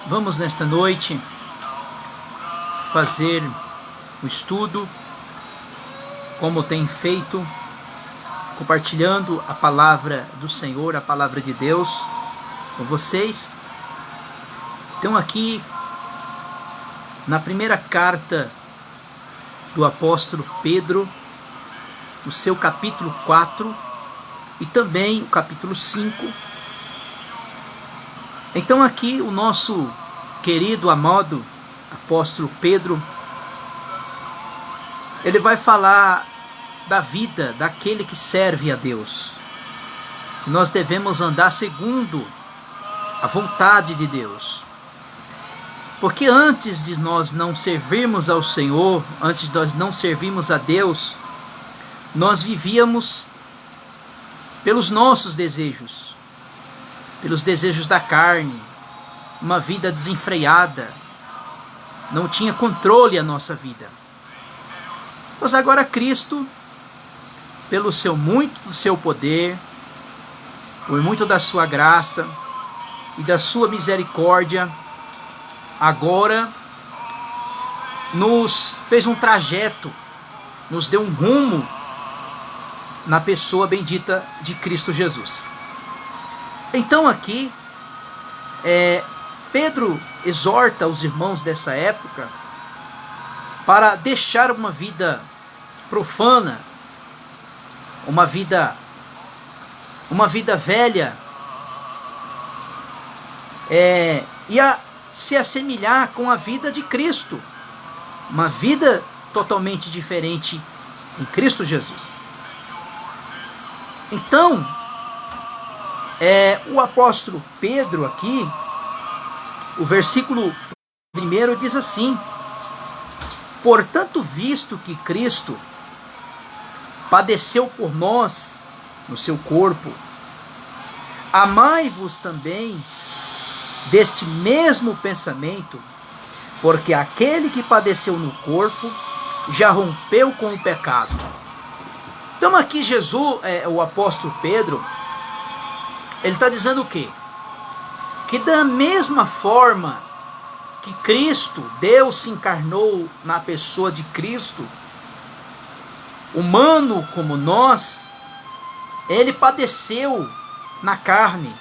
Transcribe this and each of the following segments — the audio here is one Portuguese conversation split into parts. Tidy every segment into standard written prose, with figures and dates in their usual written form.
Vamos nesta noite fazer o estudo, como tem feito, compartilhando a palavra do Senhor, a palavra de Deus com vocês. Então aqui na primeira carta do apóstolo Pedro, no seu capítulo 4 e também o capítulo 5. Então aqui o nosso querido, amado apóstolo Pedro, ele vai falar da vida daquele que serve a Deus. Que nós devemos andar segundo a vontade de Deus. Porque antes de nós não servirmos ao Senhor, antes de nós não servirmos a Deus, nós vivíamos pelos nossos desejos, pelos desejos da carne, uma vida desenfreada, não tinha controle a nossa vida. Mas agora Cristo, pelo seu poder, por muito da sua graça e da sua misericórdia, agora nos fez um trajeto, nos deu um rumo na pessoa bendita de Cristo Jesus. Então aqui, Pedro exorta os irmãos dessa época para deixar uma vida profana, uma vida velha, e a se assemelhar com a vida de Cristo, uma vida totalmente diferente em Cristo Jesus. Então, o apóstolo Pedro aqui, o versículo 1 diz assim: portanto, visto que Cristo padeceu por nós no seu corpo, amai-vos também deste mesmo pensamento, porque aquele que padeceu no corpo já rompeu com o pecado. Então aqui Jesus, o apóstolo Pedro, ele está dizendo o quê? Que da mesma forma que Cristo, Deus se encarnou na pessoa de Cristo, humano como nós, ele padeceu na carne,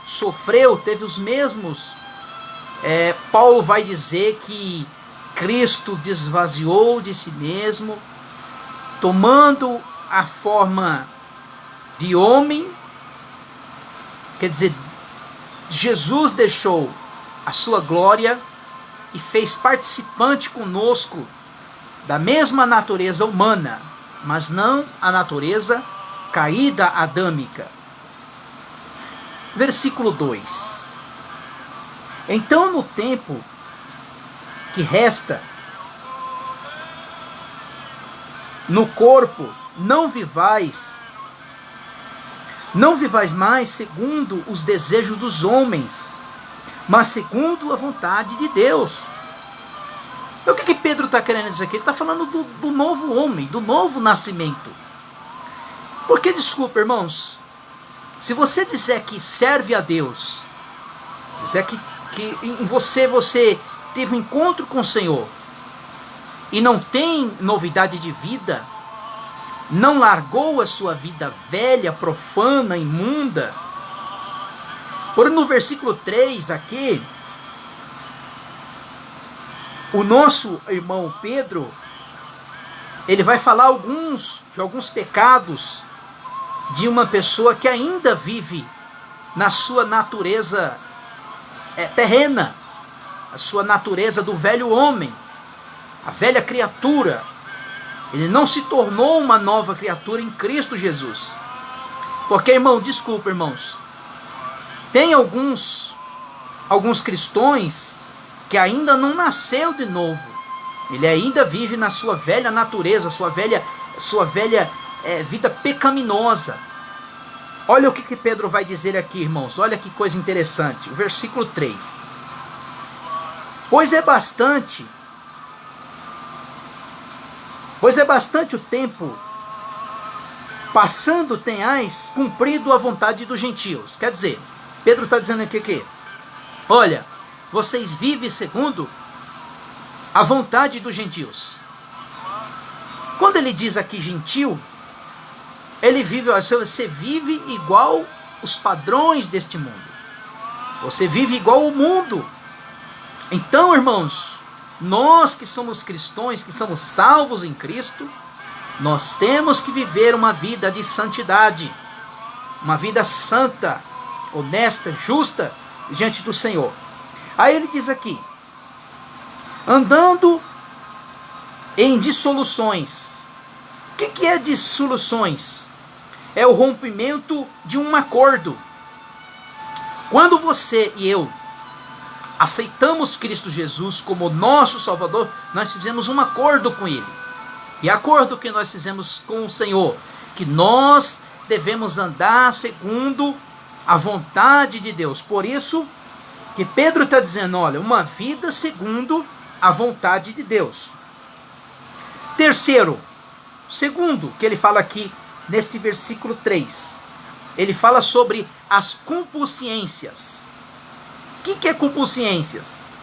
sofreu, teve os mesmos. Paulo vai dizer que Cristo desvaziou de si mesmo, tomando a forma de homem. Quer dizer, Jesus deixou a sua glória e fez participante conosco da mesma natureza humana, mas não a natureza caída adâmica. Versículo 2: então no tempo que resta no corpo, não vivais mais segundo os desejos dos homens, mas segundo a vontade de Deus. Então, o que Pedro está querendo dizer aqui? Ele está falando do novo homem, do novo nascimento. Porque, desculpa, irmãos, se você disser que serve a Deus, disser que em você teve um encontro com o Senhor e não tem novidade de vida, não largou a sua vida velha, profana, imunda. Porém, no versículo 3 aqui, o nosso irmão Pedro, ele vai falar de alguns pecados de uma pessoa que ainda vive na sua natureza terrena, a sua natureza do velho homem, a velha criatura. Ele não se tornou uma nova criatura em Cristo Jesus. Porque, desculpa, irmãos, tem alguns cristãos que ainda não nasceu de novo. Ele ainda vive na sua velha natureza, sua velha vida pecaminosa. Olha o que Pedro vai dizer aqui, irmãos. Olha que coisa interessante. O versículo 3. Pois é bastante o tempo passando tenhais cumprido a vontade dos gentios. Quer dizer, Pedro está dizendo aqui que, olha, vocês vivem segundo a vontade dos gentios. Quando ele diz aqui gentil, ele vive, você vive igual os padrões deste mundo. Você vive igual o mundo. Então, irmãos, nós que somos cristãos, que somos salvos em Cristo, nós temos que viver uma vida de santidade, uma vida santa, honesta, justa diante do Senhor. Aí ele diz aqui, andando em dissoluções. O que é dissoluções? É o rompimento de um acordo. Quando você e eu aceitamos Cristo Jesus como nosso Salvador, nós fizemos um acordo com Ele. E acordo que nós fizemos com o Senhor, que nós devemos andar segundo a vontade de Deus. Por isso que Pedro está dizendo, olha, uma vida segundo a vontade de Deus. Segundo, que ele fala aqui neste versículo 3, ele fala sobre as concupiscências. O que é concupiscências?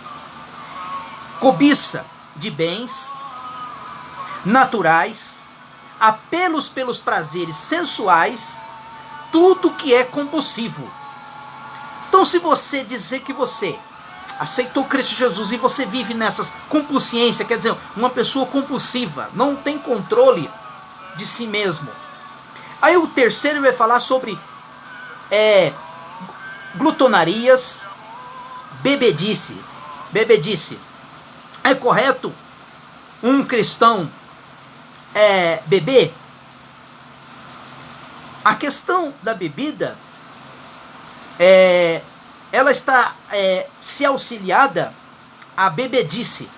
Cobiça de bens naturais, apelos pelos prazeres sensuais, tudo que é compulsivo. Então, se você dizer que você aceitou Cristo Jesus e você vive nessas compulsências, quer dizer, uma pessoa compulsiva, não tem controle de si mesmo. Aí o terceiro vai falar sobre glutonarias, bebedice. É correto um cristão beber? A questão da bebida, ela está se auxiliada à bebedice.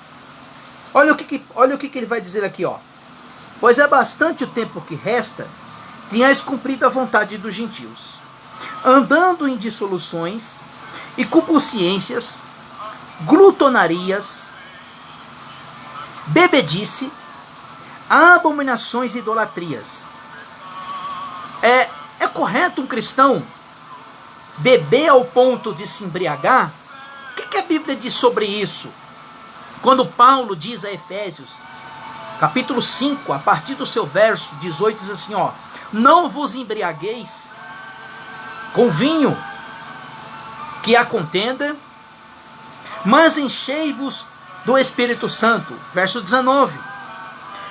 Olha o que ele vai dizer aqui, ó. Pois é bastante o tempo que resta, tinhais cumprido a vontade dos gentios, andando em dissoluções e concupiscências, glutonarias, bebedice, abominações e idolatrias. É correto um cristão beber ao ponto de se embriagar? O que a Bíblia diz sobre isso? Quando Paulo diz a Efésios, capítulo 5, a partir do seu verso 18, diz assim, ó, não vos embriagueis com vinho, que há contenda, mas enchei-vos do Espírito Santo. Verso 19,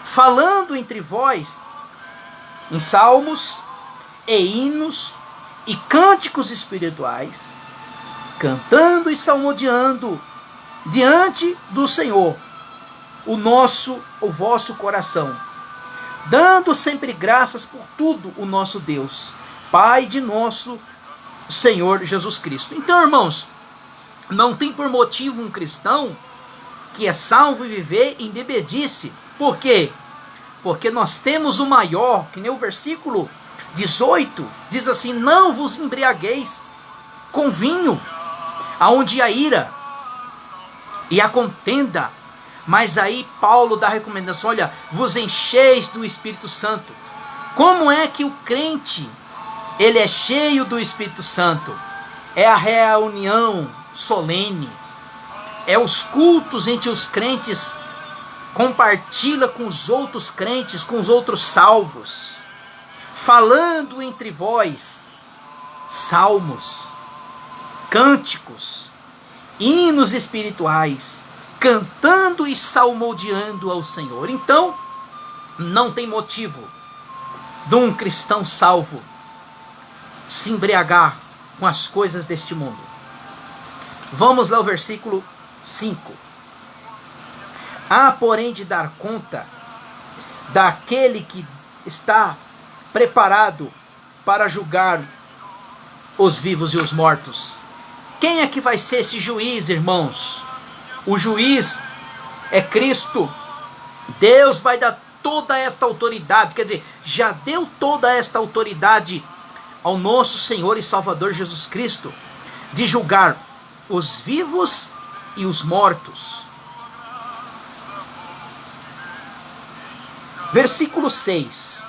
falando entre vós em salmos e hinos e cânticos espirituais, cantando e salmodiando diante do Senhor o vosso coração, dando sempre graças por tudo o nosso Deus, Pai de nosso Senhor Jesus Cristo. Então, irmãos, não tem por motivo um cristão que é salvo e viver em bebedice. Por quê? Porque nós temos o maior, que nem o versículo 18 diz assim, não vos embriagueis com vinho, aonde a ira e a contenda. Mas aí Paulo dá a recomendação, olha, vos encheis do Espírito Santo. Como é que o crente, ele é cheio do Espírito Santo? É a reunião solene, é os cultos entre os crentes, compartilha com os outros crentes, com os outros salvos, falando entre vós salmos, cânticos, hinos espirituais, cantando e salmodiando ao Senhor. Então, não tem motivo de um cristão salvo se embriagar com as coisas deste mundo. Vamos lá ao versículo 5. Há, porém, de dar conta daquele que está preparado para julgar os vivos e os mortos. Quem é que vai ser esse juiz, irmãos? O juiz é Cristo. Deus vai dar toda esta autoridade, quer dizer, já deu toda esta autoridade ao nosso Senhor e Salvador Jesus Cristo, de julgar os vivos e os mortos. Versículo 6.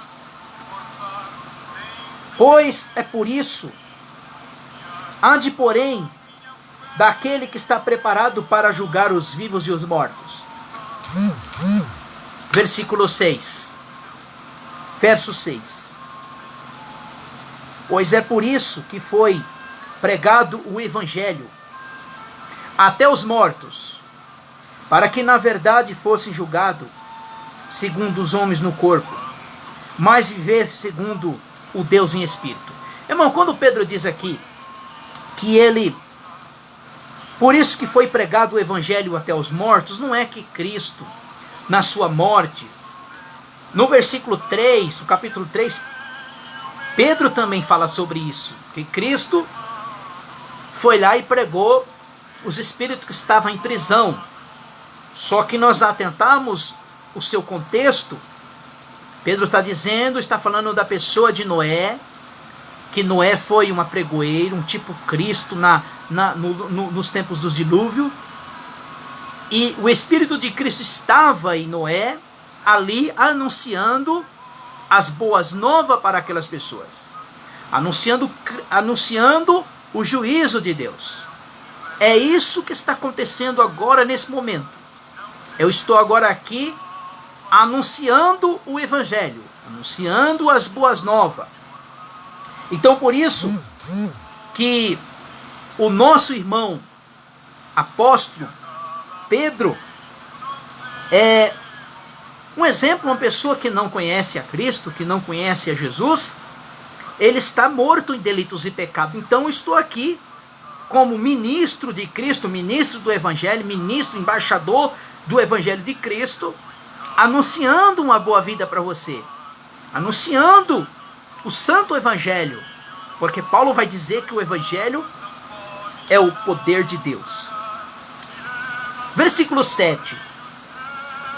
Pois é por isso, há de porém daquele que está preparado para julgar os vivos e os mortos. Versículo 6. Verso 6. Pois é por isso que foi pregado o evangelho até os mortos, para que na verdade fosse julgado segundo os homens no corpo, mas viver segundo o Deus em espírito. Irmão, quando Pedro diz aqui que ele, por isso que foi pregado o evangelho até os mortos, não é que Cristo, na sua morte, no versículo 3, no capítulo 3, Pedro também fala sobre isso, que Cristo foi lá e pregou os espíritos que estavam em prisão. Só que nós atentamos o seu contexto. Pedro está falando da pessoa de Noé, que Noé foi uma pregoeira, um tipo Cristo nos tempos do dilúvio, e o Espírito de Cristo estava em Noé, ali anunciando as boas novas para aquelas pessoas, anunciando o juízo de Deus. É isso que está acontecendo agora nesse momento. Eu estou agora aqui anunciando o evangelho, anunciando as boas novas. Então por isso que o nosso irmão apóstolo Pedro é um exemplo, uma pessoa que não conhece a Cristo, que não conhece a Jesus, ele está morto em delitos e pecados. Então eu estou aqui como ministro de Cristo, ministro do evangelho, ministro, embaixador do evangelho de Cristo, anunciando uma boa vida para você, anunciando o santo evangelho, porque Paulo vai dizer que o evangelho é o poder de Deus. Versículo 7.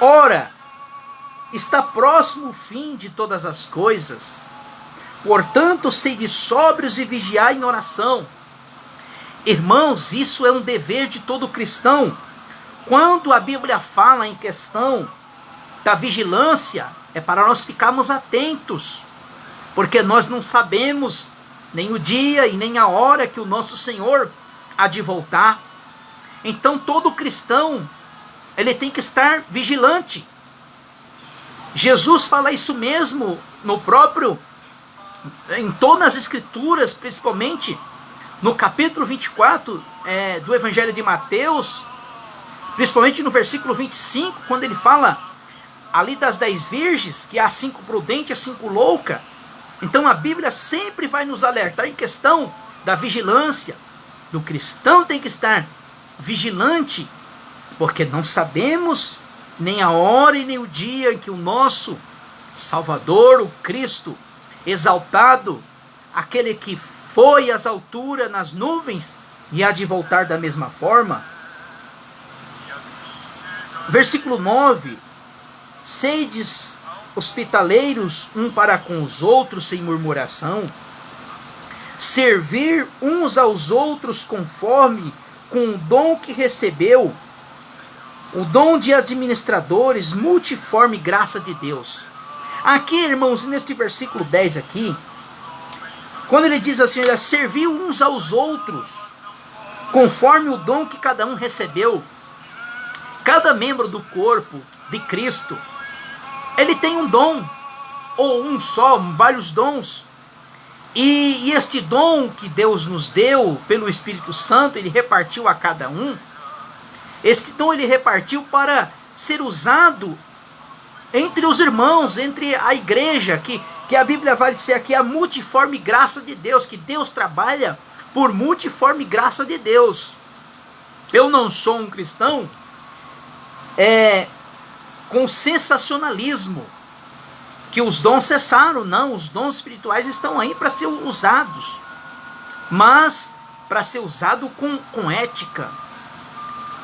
Ora, está próximo o fim de todas as coisas, portanto, sede sóbrios e vigiai em oração. Irmãos, isso é um dever de todo cristão. Quando a Bíblia fala em questão da vigilância, é para nós ficarmos atentos, porque nós não sabemos nem o dia e nem a hora que o nosso Senhor há de voltar. Então todo cristão, ele tem que estar vigilante. Jesus fala isso mesmo em todas as escrituras, principalmente no capítulo 24 do Evangelho de Mateus, principalmente no versículo 25, quando ele fala ali das 10 virgens, que há 5 prudentes e 5 loucas. Então a Bíblia sempre vai nos alertar em questão da vigilância. O cristão tem que estar vigilante, porque não sabemos nem a hora e nem o dia em que o nosso Salvador, o Cristo exaltado, aquele que foi às alturas nas nuvens e há de voltar da mesma forma. Versículo 9. Sedes hospitaleiros um para com os outros sem murmuração, servir uns aos outros conforme com o dom que recebeu, o dom de administradores, multiforme graça de Deus. Aqui, irmãos, neste versículo 10 aqui, quando ele diz assim, servir uns aos outros, conforme o dom que cada um recebeu. Cada membro do corpo de Cristo, ele tem um dom, ou um só, vários dons. E este dom que Deus nos deu pelo Espírito Santo, ele repartiu a cada um. Este dom ele repartiu para ser usado entre os irmãos, entre a igreja, que a Bíblia vai dizer aqui a multiforme graça de Deus, que Deus trabalha por multiforme graça de Deus. Eu não sou um cristão com sensacionalismo, que os dons cessaram. Não, os dons espirituais estão aí para ser usados, mas para ser usado com ética,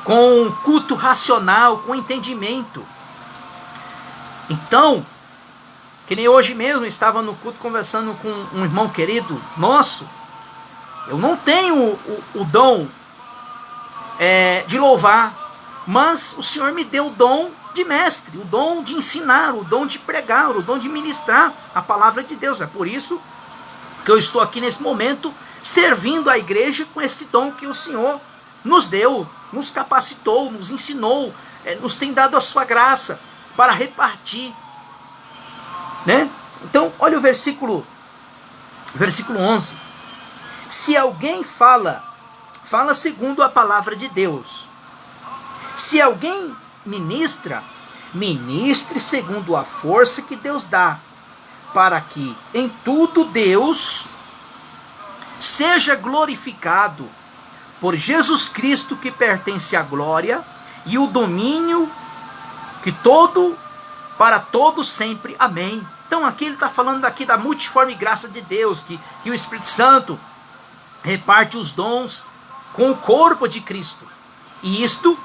com culto racional, com entendimento. Então, que nem hoje mesmo, eu estava no culto conversando com um irmão querido nosso. Eu não tenho o dom de louvar, mas o Senhor me deu o dom de mestre, o dom de ensinar, o dom de pregar, o dom de ministrar a palavra de Deus. É por isso que eu estou aqui nesse momento servindo a igreja com esse dom que o Senhor nos deu, nos capacitou, nos ensinou, nos tem dado a sua graça para repartir, né? Então, olha o versículo 11. Se alguém fala segundo a palavra de Deus. Se alguém ministra, ministre segundo a força que Deus dá, para que em tudo Deus seja glorificado por Jesus Cristo, que pertence à glória e o domínio que para todos sempre. Amém. Então aqui ele está falando aqui da multiforme graça de Deus, que o Espírito Santo reparte os dons com o corpo de Cristo. E isto,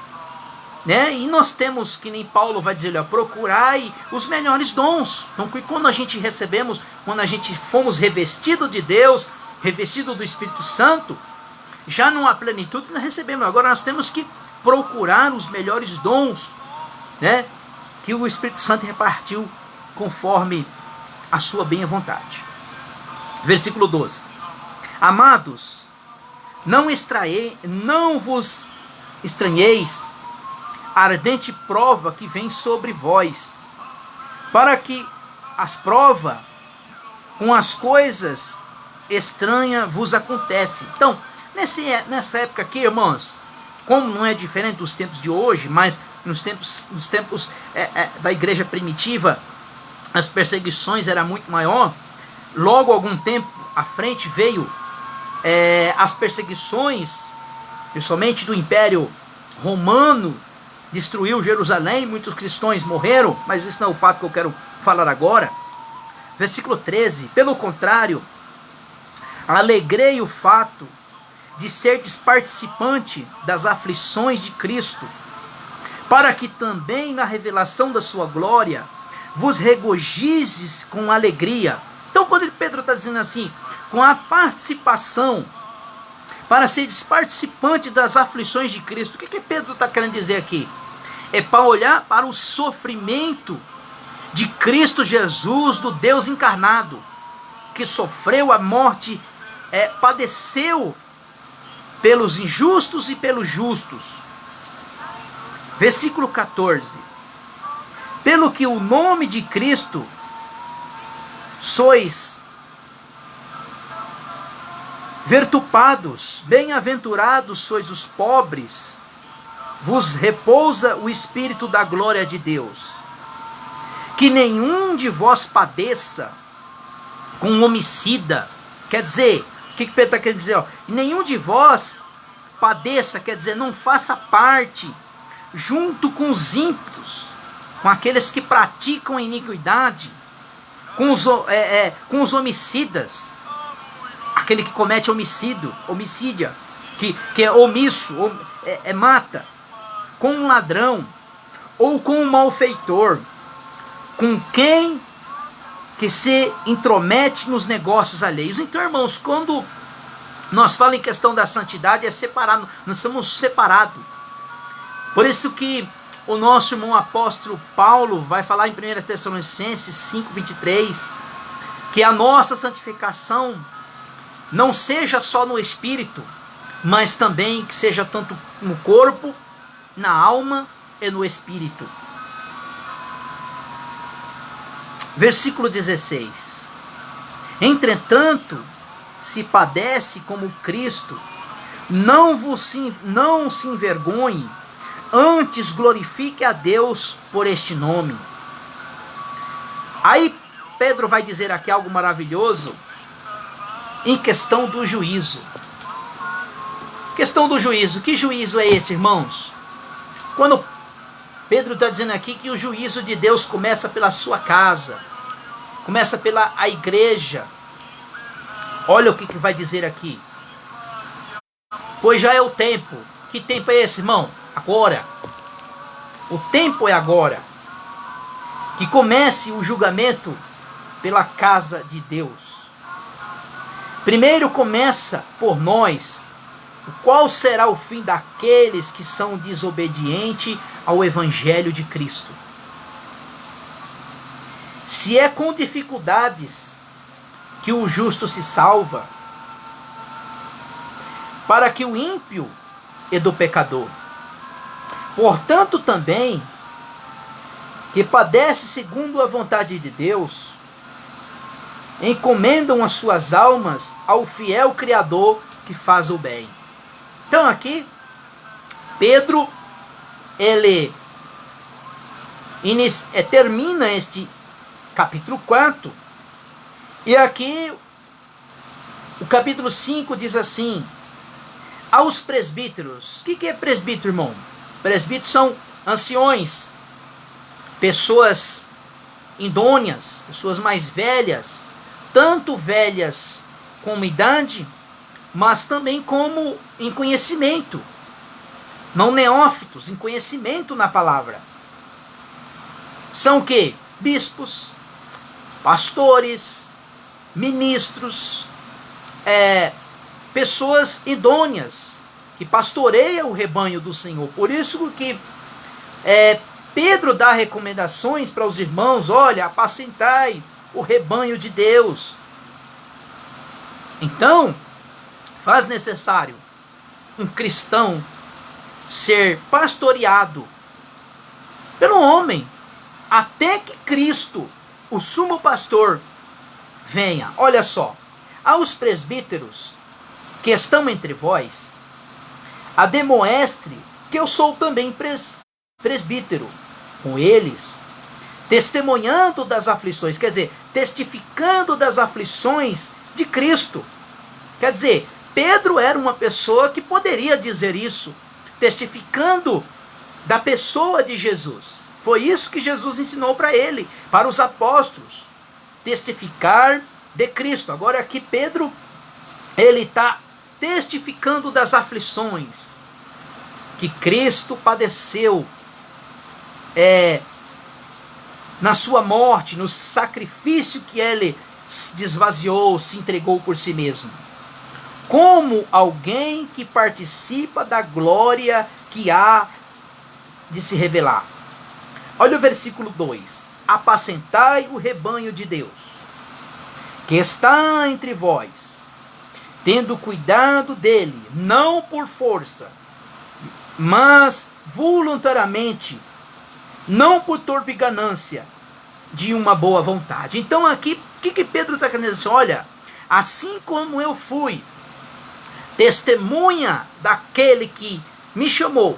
né? E nós temos, que nem Paulo vai dizer, procurai os melhores dons. Então quando a gente recebemos, quando a gente fomos revestidos de Deus, revestido do Espírito Santo, já numa plenitude nós recebemos. Agora nós temos que procurar os melhores dons, né, que o Espírito Santo repartiu conforme a sua bem vontade. Versículo 12. Amados, não vos estranheis a ardente prova que vem sobre vós, para que as provas com as coisas estranhas vos acontecem. Então, nessa época aqui, irmãos, como não é diferente dos tempos de hoje, mas nos tempos da igreja primitiva, as perseguições eram muito maior. Logo, algum tempo à frente, veio as perseguições, principalmente do Império Romano, destruiu Jerusalém, muitos cristãos morreram, mas isso não é o fato que eu quero falar agora. Versículo 13. Pelo contrário, alegrei o fato de serdes participante das aflições de Cristo, para que também na revelação da sua glória vos regozijes com alegria. Então quando Pedro está dizendo assim, com a participação, para seres participante das aflições de Cristo, o que Pedro está querendo dizer aqui? É para olhar para o sofrimento de Cristo Jesus, do Deus encarnado, que sofreu a morte, padeceu pelos injustos e pelos justos. Versículo 14. Pelo que o nome de Cristo sois vertupados, bem-aventurados sois os pobres, vos repousa o Espírito da glória de Deus. Que nenhum de vós padeça com um homicida. Quer dizer, o que Pedro está querendo dizer? Nenhum de vós padeça, quer dizer, não faça parte junto com os ímpios, com aqueles que praticam iniquidade, com os homicidas, aquele que comete homicídia, que é omisso, mata, com um ladrão, ou com um malfeitor, com quem que se intromete nos negócios alheios. Então, irmãos, quando nós falamos em questão da santidade, é separado, nós somos separados. Por isso que o nosso irmão apóstolo Paulo vai falar em 1 Tessalonicenses 5:23, que a nossa santificação não seja só no espírito, mas também que seja tanto no corpo, na alma e no espírito. Versículo 16. Entretanto, se padece como Cristo, não se envergonhe, antes glorifique a Deus por este nome. Aí Pedro vai dizer aqui algo maravilhoso em questão do juízo. Questão do juízo. Que juízo é esse, irmãos? Quando Pedro está dizendo aqui que o juízo de Deus começa pela sua casa, começa pela a igreja. Olha o que vai dizer aqui. Pois já é o tempo. Que tempo é esse, irmão? Agora. O tempo é agora. Que comece o julgamento pela casa de Deus. Primeiro começa por nós. Qual será o fim daqueles que são desobedientes ao Evangelho de Cristo? Se é com dificuldades que o justo se salva, para que o ímpio e do pecador. Portanto também, que padece segundo a vontade de Deus, encomendam as suas almas ao fiel Criador que faz o bem. Então aqui, Pedro, ele termina este capítulo 4, e aqui o capítulo 5 diz assim: aos presbíteros. O que é presbítero, irmão? Presbíteros são anciões, pessoas idôneas, pessoas mais velhas, tanto velhas como idade, mas também como em conhecimento, não neófitos, em conhecimento na palavra. São o quê? Bispos, pastores, ministros, pessoas idôneas, que pastoreiam o rebanho do Senhor. Por isso que Pedro dá recomendações para os irmãos: olha, apacentai o rebanho de Deus. Então, faz necessário um cristão ser pastoreado pelo homem, até que Cristo, o sumo pastor, venha. Olha só, aos presbíteros que estão entre vós, ademoestre que eu sou também presbítero com eles, testemunhando das aflições, quer dizer, testificando das aflições de Cristo. Quer dizer, Pedro era uma pessoa que poderia dizer isso, testificando da pessoa de Jesus. Foi isso que Jesus ensinou para ele, para os apóstolos, testificar de Cristo. Agora aqui Pedro, ele está testificando das aflições que Cristo padeceu na sua morte, no sacrifício que ele desvaziou, se entregou por si mesmo, como alguém que participa da glória que há de se revelar. Olha o versículo 2: apacentai o rebanho de Deus, que está entre vós, tendo cuidado dele, não por força, mas voluntariamente, não por torpe ganância, de uma boa vontade. Então aqui, o que Pedro está querendo dizer? Olha, assim como eu fui testemunha daquele que me chamou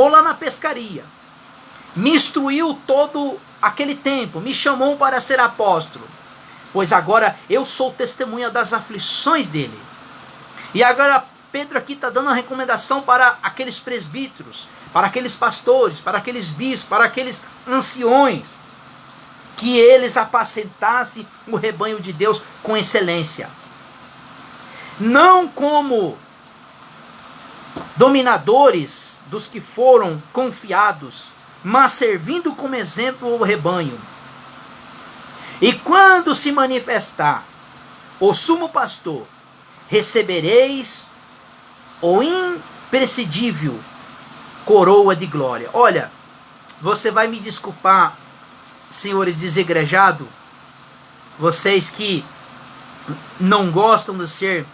lá na pescaria, me instruiu todo aquele tempo, me chamou para ser apóstolo, pois agora eu sou testemunha das aflições dele. E agora Pedro aqui está dando uma recomendação para aqueles presbíteros, para aqueles pastores, para aqueles bispos, para aqueles anciões, que eles apacentassem o rebanho de Deus com excelência. Não como dominadores dos que foram confiados, mas servindo como exemplo o rebanho. E quando se manifestar o sumo pastor, recebereis o imprescindível coroa de glória. Olha, você vai me desculpar, senhores desigrejados, vocês que não gostam de ser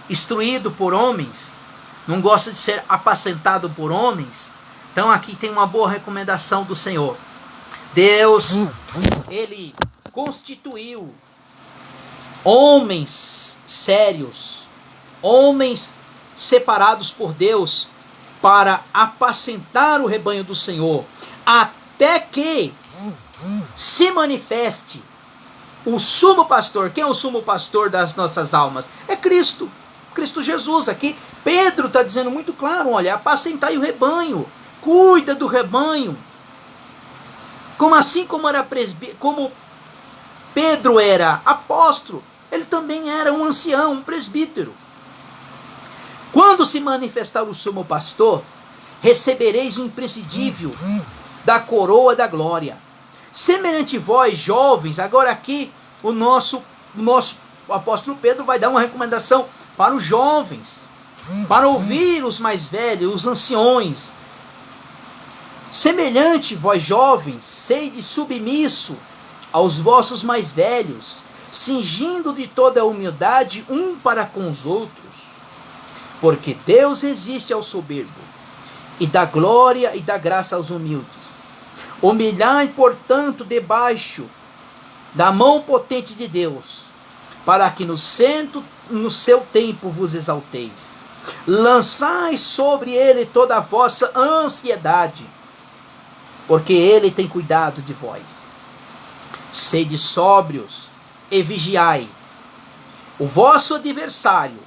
instruído por homens, não gostam de ser apacentado por homens. Então aqui tem uma boa recomendação do Senhor. Deus, ele constituiu homens sérios, homens separados por Deus, para apacentar o rebanho do Senhor, até que se manifeste o sumo pastor. Quem é o sumo pastor das nossas almas? É Cristo, Cristo Jesus. Aqui Pedro está dizendo muito claro: olha, apacentai o rebanho, cuida do rebanho. Como assim como era como Pedro era apóstolo, ele também era um ancião, um presbítero. Quando se manifestar o sumo pastor, recebereis o imprescindível da coroa da glória. Semelhante vós, jovens. Agora aqui o nosso apóstolo Pedro vai dar uma recomendação para os jovens, para ouvir os mais velhos, os anciões. Semelhante vós, jovens, sede submisso aos vossos mais velhos, cingindo de toda a humildade um para com os outros, porque Deus resiste ao soberbo, e dá glória e dá graça aos humildes. Humilhai, portanto, debaixo da mão potente de Deus, para que no seu tempo vos exalteis. Lançai sobre ele toda a vossa ansiedade, porque ele tem cuidado de vós. Sede sóbrios e vigiai. O vosso adversário,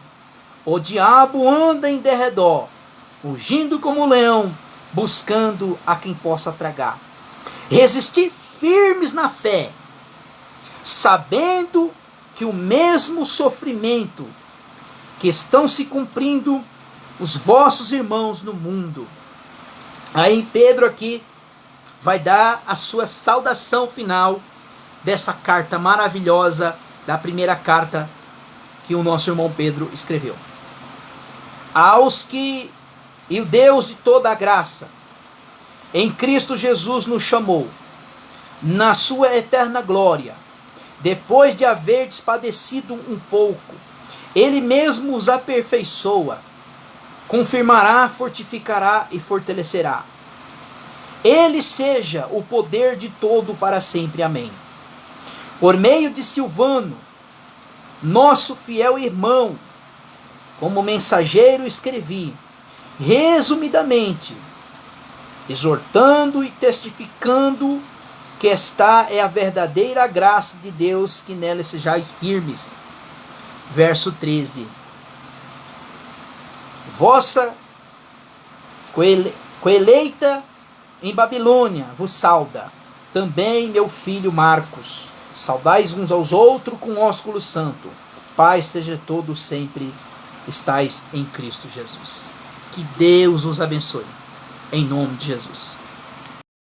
o diabo, anda em derredor, rugindo como um leão, buscando a quem possa tragar. Resisti firmes na fé, sabendo que o mesmo sofrimento que estão se cumprindo os vossos irmãos no mundo. Aí Pedro aqui vai dar a sua saudação final dessa carta maravilhosa, da primeira carta que o nosso irmão Pedro escreveu. Aos que e o Deus de toda a graça, em Cristo Jesus nos chamou, na sua eterna glória, depois de haverdes padecido um pouco, Ele mesmo os aperfeiçoa, confirmará, fortificará e fortalecerá. Ele seja o poder de todo para sempre. Amém. Por meio de Silvano, nosso fiel irmão, como mensageiro escrevi, resumidamente, exortando e testificando que esta é a verdadeira graça de Deus, que nela sejais firmes. Verso 13. Vossa coeleita em Babilônia vos sauda, também meu filho Marcos. Saudais uns aos outros com ósculo santo. Paz seja todos sempre estais em Cristo Jesus. Que Deus os abençoe. Em nome de Jesus.